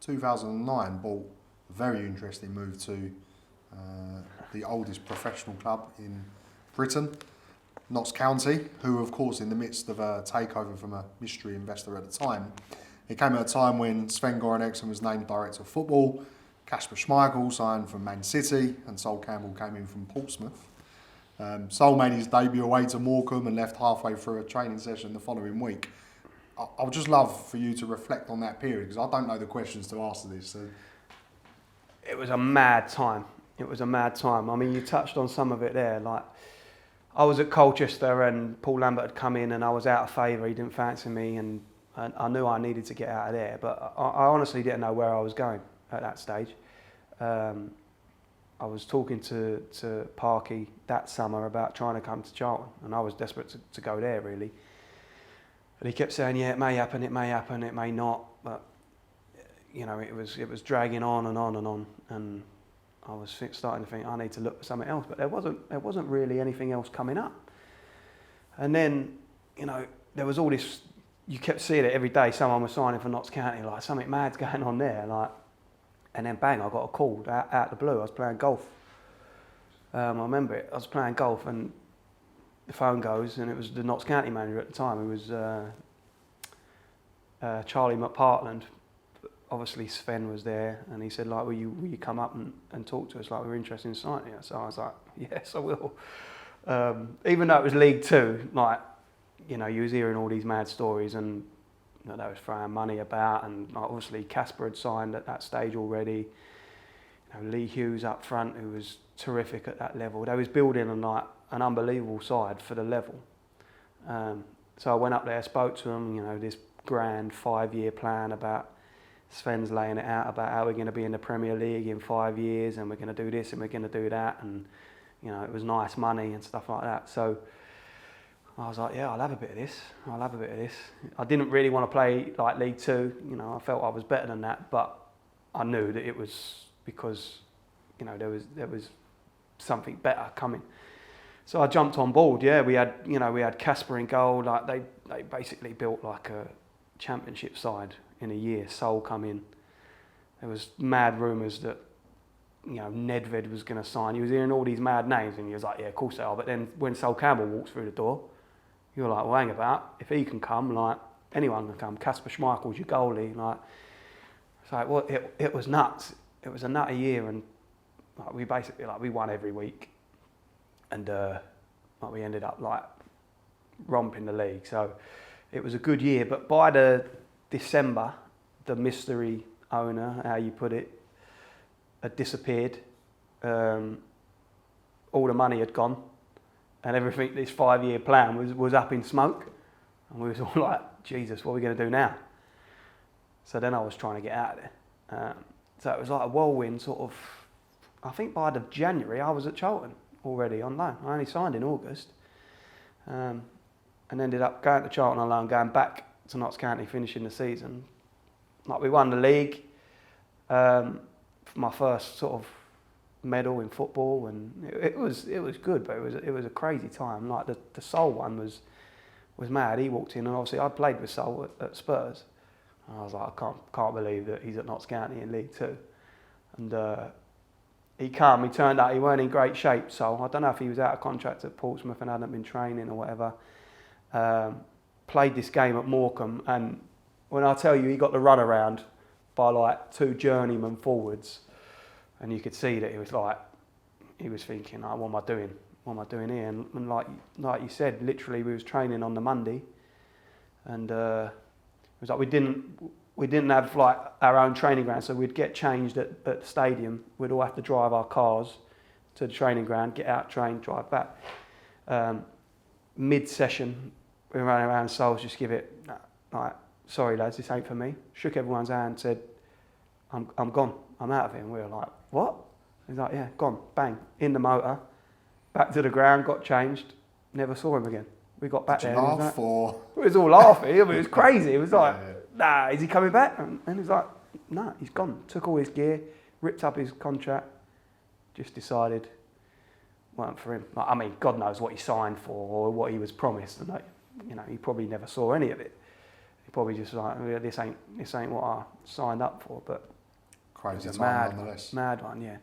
2009, bought a very interesting move to the oldest professional club in Britain, Notts County, who of course in the midst of a takeover from a mystery investor at the time. It came at a time when Sven-Göran Eriksson was named Director of Football, Kasper Schmeichel signed from Man City, and Sol Campbell came in from Portsmouth. Sol made his debut away to Morecambe and left halfway through a training session the following week. I would just love for you to reflect on that period, because I don't know the questions to ask to this. So. It was a mad time. It was a mad time. I mean, you touched on some of it there. Like, I was at Colchester and Paul Lambert had come in and I was out of favour. He didn't fancy me and I knew I needed to get out of there. But I honestly didn't know where I was going at that stage. I was talking to Parky that summer about trying to come to Charlton, and I was desperate to go there, really. And he kept saying, yeah, it may happen, it may not. But, you know, it was dragging on and on and on. And I was starting to think, I need to look for something else. But there wasn't really anything else coming up. And then, you know, there was all this, you kept seeing it every day, someone was signing for Notts County, like something mad's going on there, like. And then bang, I got a call out of the blue. I was playing golf. I remember it. I was playing golf and the phone goes, and it was the Notts County manager at the time. It was Charlie McPartland. Obviously Sven was there, and he said, like, will you come up and talk to us? Like, we're interested in signing you. So I was like, yes, I will. Even though it was League Two, like, you know, you was hearing all these mad stories and you know, they was throwing money about, and like, obviously Kasper had signed at that stage already. You know, Lee Hughes up front, who was terrific at that level. They was building an unbelievable side for the level. So I went up there, spoke to them, you know, this grand 5-year plan about Sven's laying it out about how we're going to be in the Premier League in 5 years, and we're going to do this and we're going to do that, and you know, it was nice money and stuff like that. So I was like, yeah, I'll have a bit of this. I didn't really want to play like League Two. You know, I felt I was better than that, but I knew that it was because, you know, there was something better coming. So I jumped on board. Yeah, we had Kasper in goal. Like they basically built like a championship side in a year. Sol come in. There was mad rumours that, you know, Nedved was going to sign. He was hearing all these mad names, and he was like, yeah, of course they are. But then when Sol Campbell walks through the door, you're like, well, hang about. If he can come, like, anyone can come. Kasper Schmeichel's your goalie. Like, it's like, well, it was nuts. It was a nutty year, and like, we basically, like, we won every week. And like, we ended up, like, romping the league. So it was a good year. But by the December, the mystery owner, how you put it, had disappeared. All the money had gone. And everything, this 5-year plan was up in smoke. And we was all like, Jesus, what are we going to do now? So then I was trying to get out of there. So it was like a whirlwind sort of, I think by the January I was at Charlton already on loan. I only signed in August. And ended up going to Charlton on loan, going back to Notts County, finishing the season. Like, we won the league. For my first sort of medal in football, and it was good, but it was a crazy time. Like the Sol one was mad. He walked in, and obviously I played with Sol at Spurs. And I was like, I can't believe that he's at Notts County in League Two. And he turned out he weren't in great shape. So I don't know if he was out of contract at Portsmouth and hadn't been training or whatever. Played this game at Morecambe, and when I tell you he got the run around by like 2 journeyman forwards, and you could see that he was thinking, oh, what am I doing? What am I doing here? And like you said, literally we was training on the Monday, and it was like we didn't have like our own training ground, so we'd get changed at the stadium. We'd all have to drive our cars to the training ground, get out, train, drive back. Mid-session, we ran around Sols, just give it, like, sorry lads, this ain't for me. Shook everyone's hand, said, I'm gone, I'm out of here. And we were like, what? He's like, yeah, gone, bang, in the motor, back to the ground, got changed, never saw him again. We got back there. Did you laugh or? It was all laughing, it was crazy. It was like, nah, is he coming back? And he's like, nah, he's gone. Took all his gear, ripped up his contract, just decided weren't for him. Like, I mean, God knows what he signed for or what he was promised, and he probably never saw any of it. He probably just like, this ain't what I signed up for. But crazy It was a time mad, nonetheless. mad one, yeah.